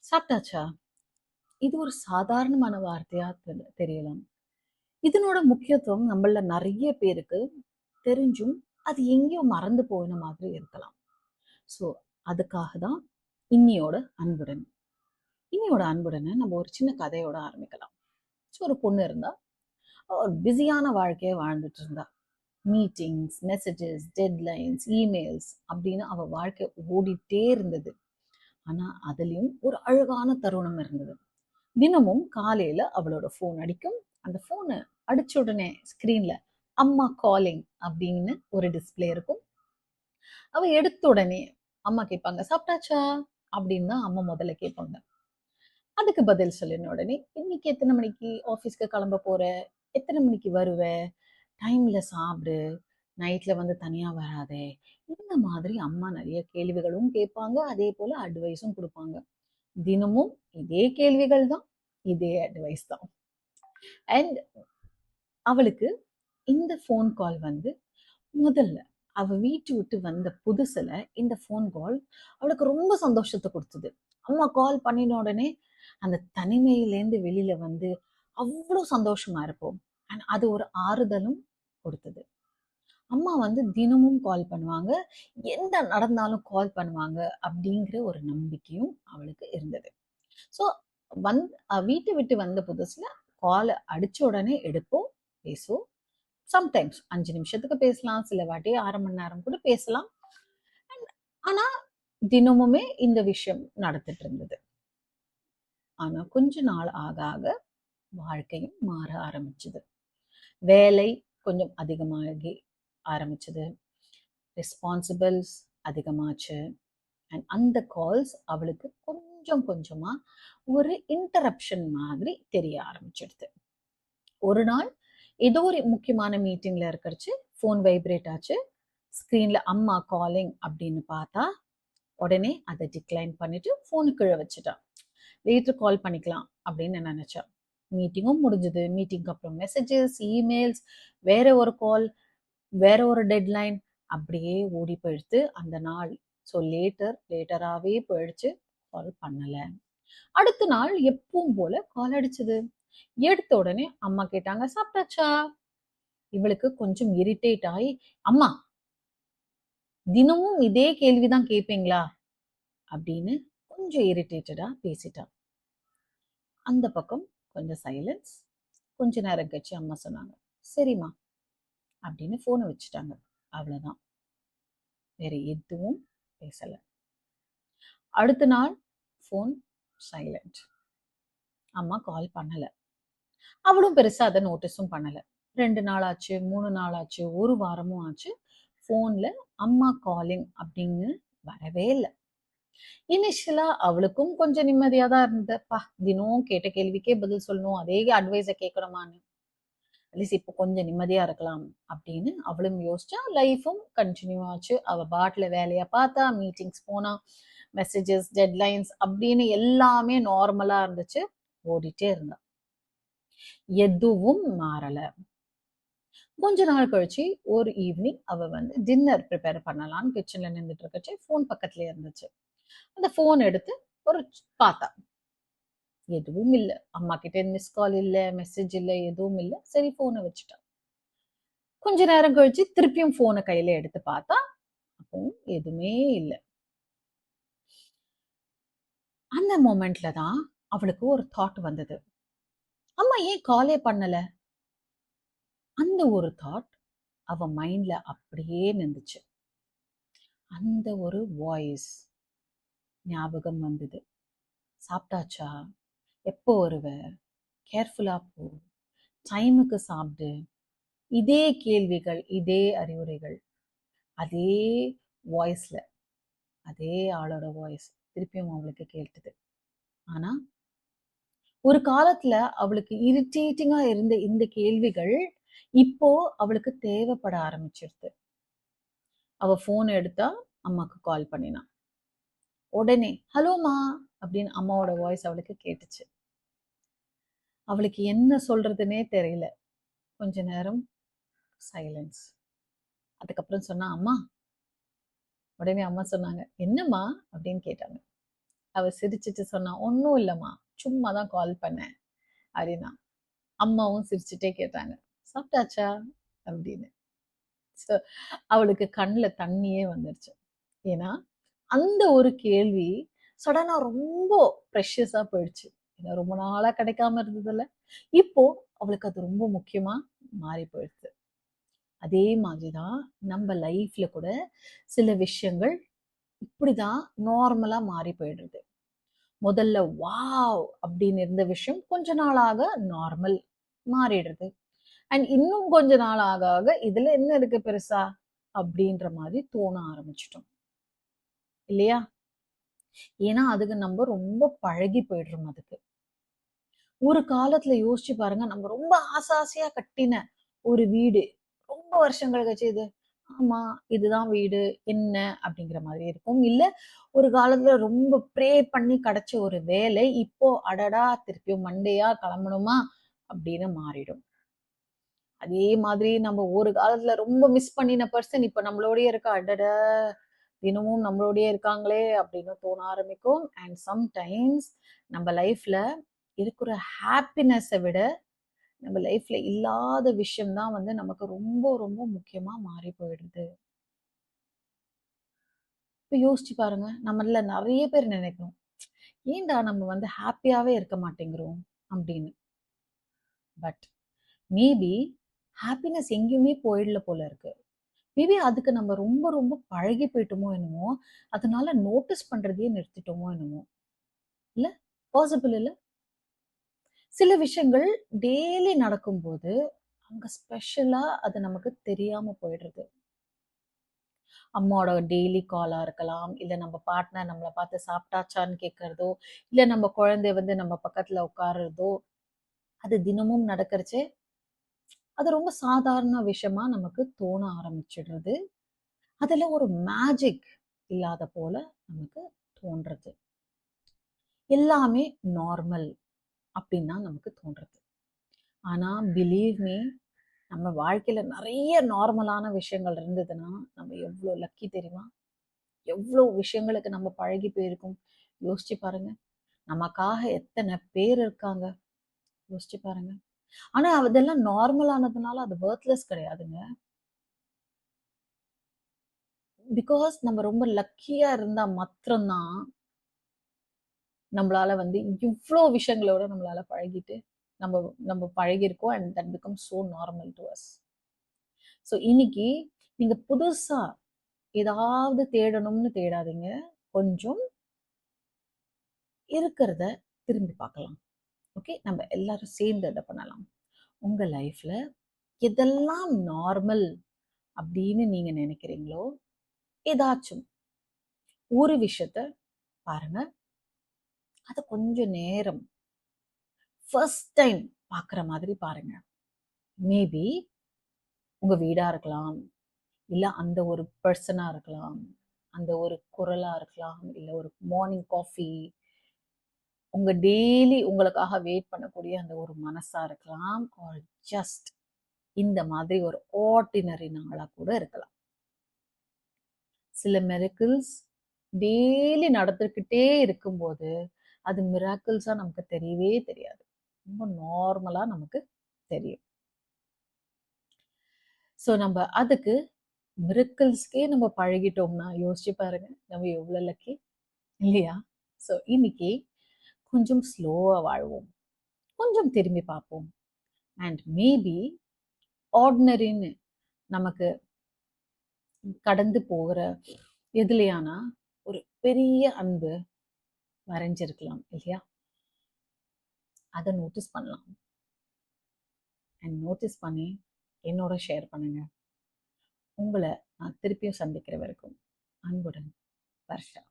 சாப்பிட்டாச்சா? இது ஒரு சாதாரணமான வார்த்தையா தெரியலாம். இதனோட முக்கியத்துவம் நம்மள நிறைய பேருக்கு தெரிஞ்சும் அது எங்கேயோ மறந்து போன மாதிரி இருக்கலாம். ஸோ அதுக்காக தான் இன்னியோட அன்புடன். இன்னியோட அன்புடனை நம்ம ஒரு சின்ன கதையோட ஆரம்பிக்கலாம். ஸோ ஒரு பொண்ணு இருந்தா, ஒரு பிஸியான வாழ்க்கையை வாழ்ந்துட்டு இருந்தா. மீட்டிங்ஸ், மெசேஜஸ், டெட்லைன்ஸ், இமெயில்ஸ் அப்படின்னு அவ வாழ்க்கை ஓடிட்டே இருந்தது. ஆனா அதுலயும் ஒரு அழகான தருணம் இருந்தது. தினமும் காலையில அவளோட ஃபோன் அடிக்கும். அந்த ஃபோனை அடிச்ச உடனே ஸ்கிரீன்ல அம்மா காலிங் அப்படின்னு ஒரு டிஸ்பிளே இருக்கும். அவ எடுத்த உடனே அம்மா கேட்பாங்க, சாப்பிட்டாச்சா அப்படின்னு தான் அம்மா முதல்ல கேட்பாங்க. அதுக்கு பதில் சொல்லின உடனே, இன்னைக்கு எத்தனை மணிக்கு ஆஃபீஸ்க்கு கிளம்ப போற, எத்தனை மணிக்கு வருவ, டைம்ல சாப்பிடு, நைட்ல வந்து தனியா வராதே, இந்த மாதிரி அம்மா நிறைய கேள்விகளும் கேட்பாங்க. அதே போல அட்வைஸும் கொடுப்பாங்க. தினமும் இதே கேள்விகள் தான், இதே அட்வைஸ் தான். அண்ட் அவளுக்கு இந்த ஃபோன் கால் வந்து முதல்ல அவ வீட்டு விட்டு வந்த புதுசுல இந்த ஃபோன் கால் அவளுக்கு ரொம்ப சந்தோஷத்தை கொடுத்தது. அம்மா கால் பண்ணின உடனே அந்த தனிமையிலேருந்து வெளியில வந்து அவ்வளோ சந்தோஷமா இருப்போம். அண்ட் அது ஒரு ஆறுதலும் கொடுத்தது. அம்மா வந்து தினமும் கால் பண்ணுவாங்க, எந்த நடந்தாலும் கால் பண்ணுவாங்க அப்படிங்கிற ஒரு நம்பிக்கையும் அவளுக்கு இருந்தது. ஸோ வீட்டை விட்டு வந்த புதுசுல காலை அடிச்ச உடனே எடுப்போம், பேசுவோம். சம்டைம்ஸ் 5 நிமிஷத்துக்கு பேசலாம், சில வாட்டி 1/2 மணி நேரம் கூட பேசலாம். ஆனா தினமுமே இந்த விஷயம் நடந்துட்டு இருந்தது. ஆனா கொஞ்ச நாள் ஆக ஆக வாழ்க்கையும் மாற ஆரம்பிச்சது. வேலை கொஞ்சம் அதிகமாகி ஆரம்பிச்சது. ரெஸ்பான்சிபிள்ஸ் அதிகமாச்சு. அண்ட் அந்த கால்ஸ் அவளுக்கு கொஞ்சம் கொஞ்சமா ஒரு இன்டரப்ஷன் மாதிரி தெரிய ஆரம்பிச்சிடுது. ஒரு நாள் ஏதோ ஒரு முக்கியமான மீட்டிங்ல இருக்கிறச்சு, ஃபோன் வைப்ரேட் ஆச்சு. ஸ்க்ரீன்ல அம்மா காலிங் அப்படின்னு பார்த்தா, உடனே அதை டிக்ளைன் பண்ணிட்டு ஃபோனு கீழே வச்சுட்டா. லேட்டர் கால் பண்ணிக்கலாம் அப்படின்னு நினைச்சா. மீட்டிங்கும் முடிஞ்சது. மீட்டிங்க்கு அப்புறம் மெசேஜஸ், இமெயில்ஸ், வேற ஒரு கால், வேற ஒரு டெட்லைன், அப்படியே ஓடி போயிடுத்து அந்த நாள். ஸோ லேட்டராகவே போயிடுச்சு. கால் பண்ணல. அடுத்த நாள் எப்பவும் போல கால் அடிச்சது. எடுத்த உடனே அம்மா கேட்டாங்க, சாப்பிட்டாச்சா? இவளுக்கு கொஞ்சம் இரிட்டேட் ஆகி, அம்மா தினமும் இதே கேள்விதான் கேட்பீங்களா அப்படின்னு கொஞ்சம் இரிட்டேட்டடா பேசிட்டா. அந்த பக்கம் கொஞ்சம் சைலன்ஸ். கொஞ்ச நேரம் கழிச்சு அம்மா சொன்னாங்க, சரிம்மா அப்படின்னு போனை வச்சுட்டாங்க. அவ்வளவுதான், வேற எதுவும் பேசல. அடுத்த நாள் போன் சைலண்ட். அம்மா கால் பண்ணல. அவளும் பெருசா அதை நோட்டீஸும் பண்ணல. 2 நாள் ஆச்சு, 3 நாள் ஆச்சு, ஒரு வாரமும் ஆச்சு. போன்ல அம்மா காலிங் அப்படின்னு வரவே இல்லை. இனிஷியலா அவளுக்கும் கொஞ்சம் நிம்மதியா தான் இருந்தப்பா, தினம் கேட்ட கேள்விக்கே பதில் சொல்லணும், அதே அட்வைஸை கேட்கணுமான்னு. அட்லீஸ்ட் இப்போ கொஞ்சம் நிம்மதியா இருக்கலாம் அப்படின்னு அவளும் யோசிச்சா. லைஃபும் கண்டினியூ ஆச்சு. அவ பாட்டில வேலையை பார்த்தா, மீட்டிங்ஸ் போனா, மெசேஜஸ், டெட்லைன்ஸ் அப்படின்னு எல்லாமே நார்மலா இருந்துச்சு. ஓடிட்டே இருந்தா. எதுவும் மாறல. கொஞ்ச நாள் கழிச்சு ஒரு ஈவினிங் அவ வந்து டின்னர் ப்ரிப்பேர் பண்ணலாம்னு கிச்சன்ல நின்றுட்டு இருக்கச்சு, ஃபோன் பக்கத்துலயே இருந்துச்சு. அந்த ஃபோன் எடுத்து ஒரு பார்த்தா. எதுவும் இல்லை. அம்மா கிட்ட மிஸ் கால் இல்லை, மெசேஜ் இல்லை, எதுவும் இல்லை. சரி ஃபோனை வச்சுட்டா. கொஞ்ச நேரம் கழிச்சு திருப்பியும் போனை கையில எடுத்து பார்த்தா, அப்பவும் எதுவுமே இல்லை. அந்த மொமெண்ட்ல தான் அவளுக்கு ஒரு தாட் வந்தது. அம்மா ஏன் காலே பண்ணல? அந்த ஒரு தாட் அவ மைண்ட்ல அப்படியே நின்றுச்சு. அந்த ஒரு வாய்ஸ் ஞாபகம் வந்தது. சாப்பிட்டாச்சா? எப்போ வருவ? கேர்ஃபுல்லா போ, டைமுக்கு சாப்பிடு. இதே கேள்விகள், இதே அறிவுரைகள், அதே வாய்ஸ்ல, அதே ஆளோட வாய்ஸ் திருப்பியும் அவளுக்கு கேட்டது. ஆனா ஒரு காலத்துல அவளுக்கு இரிட்டேட்டிங்கா இருந்த இந்த கேள்விகள் இப்போ அவளுக்கு தேவைப்பட ஆரம்பிச்சிருது. அவ போன் எடுத்தா, அம்மாக்கு கால் பண்ணினா. உடனே ஹலோமா அப்படின்னு அம்மாவோட வாய்ஸ் அவளுக்கு கேட்டுச்சு. அவளுக்கு என்ன சொல்றதுன்னே தெரியல. கொஞ்ச நேரம் சைலன்ஸ். அதுக்கப்புறம் சொன்னா, அம்மா. உடனே அம்மா சொன்னாங்க, என்னம்மா அப்படின்னு கேட்டாங்க. அவ சிரிச்சுட்டு சொன்னா, "ஒண்ணும் இல்லம்மா. சும்மா தான் கால் பண்ணேன்" அப்படின்னா. அம்மாவும் சிரிச்சுட்டே கேட்டாங்க, "சாப்பிட்டாச்சா?" அப்படின்னு. ஸோ அவளுக்கு கண்ல தண்ணியே வந்துருச்சு. ஏன்னா, அந்த ஒரு கேள்வி சடனா ரொம்ப ப்ரெஷியஸா போயிடுச்சு. ஏன்னா ரொம்ப நாளா கிடைக்காம இருந்ததுல்ல. இப்போ அவளுக்கு அது ரொம்ப முக்கியமா மாறி போயிடுச்சு. அதே மாதிரி தான் நம்ம லைஃப்ல கூட சில விஷயங்கள் இப்படிதான் நார்மலா மாறி போயிடுது. முதல்ல வாவ் அப்படின்னு இருந்த விஷயம் கொஞ்ச நாளாக நார்மல் மாறிடுது. அண்ட் இன்னும் கொஞ்ச நாள் ஆக ஆக இதுல என்ன இருக்கு பெருசா அப்படின்ற மாதிரி தோண ஆரம்பிச்சிட்டோம் இல்லையா? ஏன்னா அதுக்கு நம்ம ரொம்ப பழகி போயிடுறோம் அதுக்கு. ஒரு காலத்துல யோசிச்சு பாருங்க, நம்ம ரொம்ப ஆசையா கட்டின ஒரு வீடு ரொம்ப வருஷங்கள் கழிச்சு இது ஆமா இதுதான் வீடு என்ன அப்படிங்கிற மாதிரி இருக்கும். இல்ல ஒரு காலத்துல ரொம்ப ப்ரே பண்ணி கிடைச்ச ஒரு வேலை இப்போ அடடா திருப்பியும் மண்டேயா கிளம்பணுமா அப்படின்னு மாறிடும். அதே மாதிரி நம்ம ஒரு காலத்துல ரொம்ப மிஸ் பண்ணின பர்சன் இப்ப நம்மளோடயே இருக்கா, அடட தினமும் நம்மளோடயே இருக்காங்களே அப்படின்னு தோண ஆரம்பிக்கும். அண்ட் சம்டைம்ஸ் நம்ம லைஃப்ல இருக்கிற ஹாப்பினஸை விட நம்ம லைஃப்ல இல்லாத விஷயம் தான் வந்து நமக்கு ரொம்ப ரொம்ப முக்கியமா மாறி போயிடுது. இப்ப யோசிச்சு பாருங்க, நம்மள நிறைய பேர் நினைக்கிறோம், ஏன்டா நம்ம வந்து ஹாப்பியாவே இருக்க மாட்டேங்கிறோம் அப்படின்னு. பட் மேபி ஹாப்பினஸ் எங்கேயுமே போயிடல போல இருக்கு. மேபி அதுக்கு நம்ம ரொம்ப ரொம்ப பழகி போயிட்டோமோ என்னமோ, அதனால நோட்டீஸ் பண்றதையே நிறுத்திட்டோமோ என்னமோ. இல்ல? பாசிபிள் இல்ல? சில விஷயங்கள் டெய்லி நடக்கும்போது அங்க ஸ்பெஷலா அது நமக்கு தெரியாம போயிடுறது. அம்மாவோட டெய்லி காலா இருக்கலாம், இல்ல நம்ம பார்ட்னர் நம்மளை பார்த்து சாப்பிட்டாச்சான்னு கேட்கறதோ, இல்ல நம்ம குழந்தை வந்து நம்ம பக்கத்துல உட்காருறதோ, அது தினமும் நடக்கிறச்சே அது ரொம்ப சாதாரண விஷயமா நமக்கு தோண ஆரம்பிச்சிடுறது. அதுல ஒரு மேஜிக் இல்லாத போல நமக்கு தோன்றது. எல்லாமே நார்மல் அப்படின்னு தான் நமக்கு தோன்றது. ஆனா பிலீவ் மீ, நம்ம வாழ்க்கையில நிறைய நார்மலான விஷயங்கள் இருந்ததுன்னா நம்ம எவ்வளோ லக்கி தெரியுமா? எவ்வளோ விஷயங்களுக்கு நம்ம பழகி போயிருக்கோம். யோசிச்சு பாருங்க. நமக்காக எத்தனை பேர் இருக்காங்க. யோசிச்சு பாருங்க. ஆனா அதெல்லாம் நார்மல் ஆனதுனால அது வொர்த்லெஸ் கிடையாதுங்க. பிகாஸ் நம்ம ரொம்ப லக்கியா இருந்தா மாத்திரம்தான் நம்மளால வந்து இவ்வளோ விஷயங்களோட நம்மளால பழகிட்டு நம்ம நம்ம பழகியிருக்கோம். And that become so normal to us. So இன்னைக்கு நீங்க புதுசா ஏதாவது தேடணும்னு தேடாதீங்க. கொஞ்சம் இருக்கிறத திரும்பி பார்க்கலாம். ஓகே, நம்ம எல்லாரும் சேர்ந்து அதை பண்ணலாம். உங்க லைஃப்ல எதெல்லாம் நார்மல் அப்படின்னு நீங்க நினைக்கிறீங்களோ, ஏதாச்சும் ஒரு விஷயத்த பாருங்க. அதை கொஞ்சம் நேரம் ஃபர்ஸ்ட் டைம் பார்க்குற மாதிரி பாருங்க. மேபி உங்க வீடா இருக்கலாம், இல்ல அந்த ஒரு பர்சனா இருக்கலாம், அந்த ஒரு குரலா இருக்கலாம், இல்ல ஒரு மார்னிங் காஃபி, உங்க டெய்லி உங்களுக்காக வெயிட் பண்ணக்கூடிய அந்த ஒரு மனசா இருக்கலாம், ஆர் ஜஸ்ட் இந்த மாதிரி ஒரு ஆர்டினரி நாளா கூட இருக்கலாம். சில மிராக்கிள்ஸ் டெய்லி நடந்துக்கிட்டே இருக்கும்போது அது மிராக்கிள்ஸா நமக்கு தெரியவே தெரியாது. ரொம்ப நார்மலா நமக்கு தெரியும். ஸோ நம்ம அதுக்கு மிராக்கிள்ஸ்க்கே நம்ம பழகிட்டோம்னா யோசிச்சு பாருங்க, நம்ம எவ்வளவு லக்கி இல்லையா? ஸோ இன்னைக்கு கொஞ்சம் ஸ்லோவா வாழ்வோம், கொஞ்சம் திரும்பி பார்ப்போம். அண்ட் மேபி ஆர்டினரின்னு நமக்கு கடந்து போகிற எதுலையானா ஒரு பெரிய அன்பு மறைஞ்சிருக்கலாம் இல்லையா? அதை நோட்டீஸ் பண்ணலாம். அண்ட் நோட்டீஸ் பண்ணி என்னோட ஷேர் பண்ணுங்க. உங்களை நான் திருப்பியும் சந்திக்கிற வரைக்கும் அன்புடன் வர்ஷா.